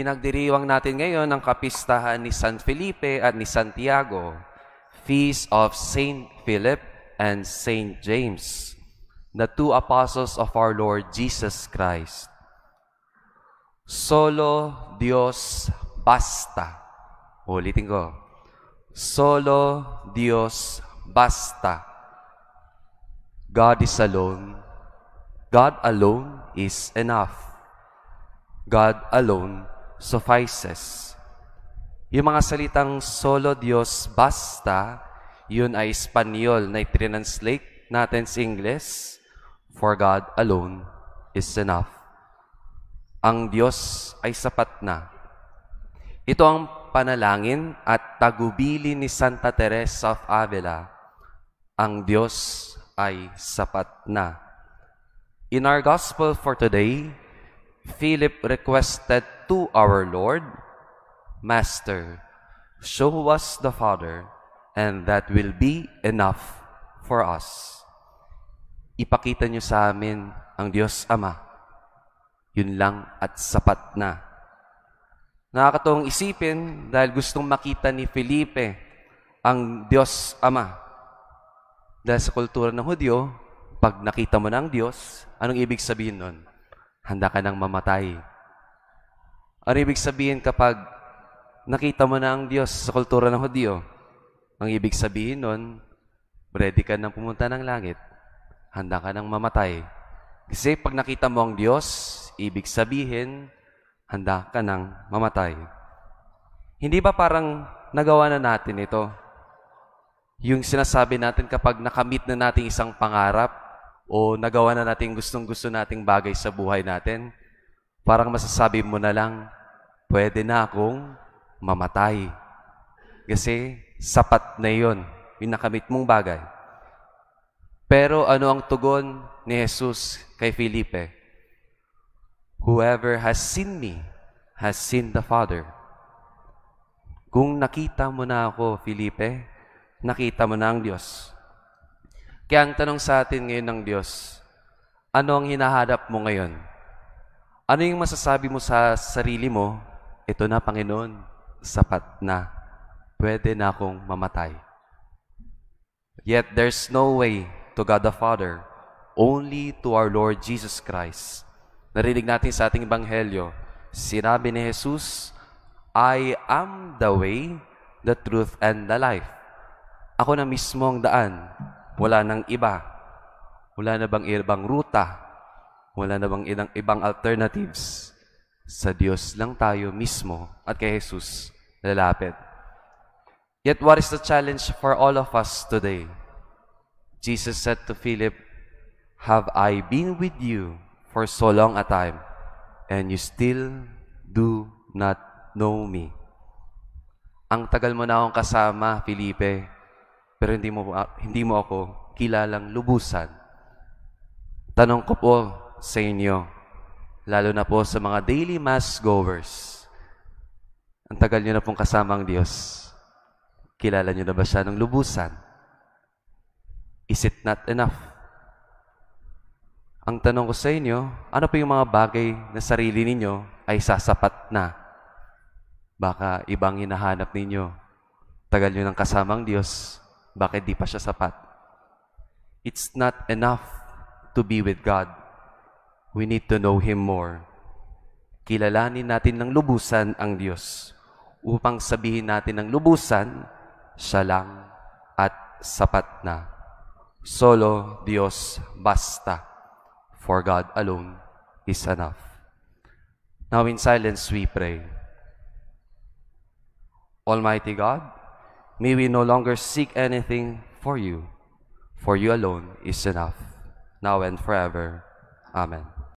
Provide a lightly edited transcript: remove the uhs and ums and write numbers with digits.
Pinagdiriwang natin ngayon ang kapistahan ni San Felipe at ni Santiago, Feast of Saint Philip and Saint James, the two apostles of our Lord Jesus Christ. Solo Dios basta. Ulitin ko. Solo Dios basta. God is alone. God alone is enough. God alone suffices. Yung mga salitang solo Dios basta, yun ay Espanyol na i-translate natin sa English, for God alone is enough. Ang Diyos ay sapat na. Ito ang panalangin at tagubilin ni Santa Teresa of Avila. Ang Diyos ay sapat na. In our gospel for today, Philip requested to our Lord, Master, show us the Father, and that will be enough for us. Ipakita niyo sa amin ang Diyos Ama. Yun lang at sapat na. Nakakatuwang isipin dahil gustong makita ni Felipe ang Diyos Ama. Dahil sa kultura ng Hudyo, pag nakita mo na ang Diyos, anong ibig sabihin nun? Handa ka nang mamatay. Ano ibig sabihin kapag nakita mo na ang Diyos sa kultura ng Hudyo? Ang ibig sabihin nun, ready ka nang pumunta ng langit. Handa ka nang mamatay. Kasi pag nakita mo ang Diyos, ibig sabihin, handa ka nang mamatay. Hindi ba parang nagawa na natin ito? Yung sinasabi natin kapag nakamit na natin isang pangarap o nagawa na natin gustong-gusto nating bagay sa buhay natin, parang masasabi mo na lang, pwede na akong mamatay. Kasi sapat na yun, yung nakamit mong bagay. Pero ano ang tugon ni Jesus kay Felipe? Whoever has seen me has seen the Father. Kung nakita mo na ako, Felipe, nakita mo na ang Diyos. Kaya ang tanong sa atin ngayon ng Diyos, ano ang hinahanap mo ngayon? Ano yung masasabi mo sa sarili mo? Ito na, Panginoon, sapat na. Pwede na akong mamatay. Yet there's no way to God the Father, only to our Lord Jesus Christ. Narinig natin sa ating Ebanghelyo, sinabi ni Jesus, I am the way, the truth, and the life. Ako na mismo ang daan. Wala nang iba. Wala na bang ibang ruta? Wala na bang ibang alternatives? Sa Diyos lang tayo mismo at kay Jesus lalapit. Yet what is the challenge for all of us today? Jesus said to Philip, have I been with you for so long a time, and you still do not know me? Ang tagal mo na akong kasama, Felipe, pero hindi mo ako kilalang lubusan. Tanong ko po sa inyo, lalo na po sa mga daily mass goers, ang tagal nyo na pong kasama ang Diyos. Kilala nyo na ba siya ng lubusan? Is it not enough? Ang tanong ko sa inyo, ano pa yung mga bagay na sarili ninyo ay sasapat na? Baka ibang hinahanap ninyo. Tagal nyo ng kasamang Diyos, bakit di pa siya sapat? It's not enough to be with God. We need to know Him more. Kilalanin natin ng lubusan ang Diyos upang sabihin natin ng lubusan, siya lang at sapat na. Solo Dios basta. For God alone is enough. Now in silence we pray. Almighty God, may we no longer seek anything for you alone is enough, now and forever. Amen.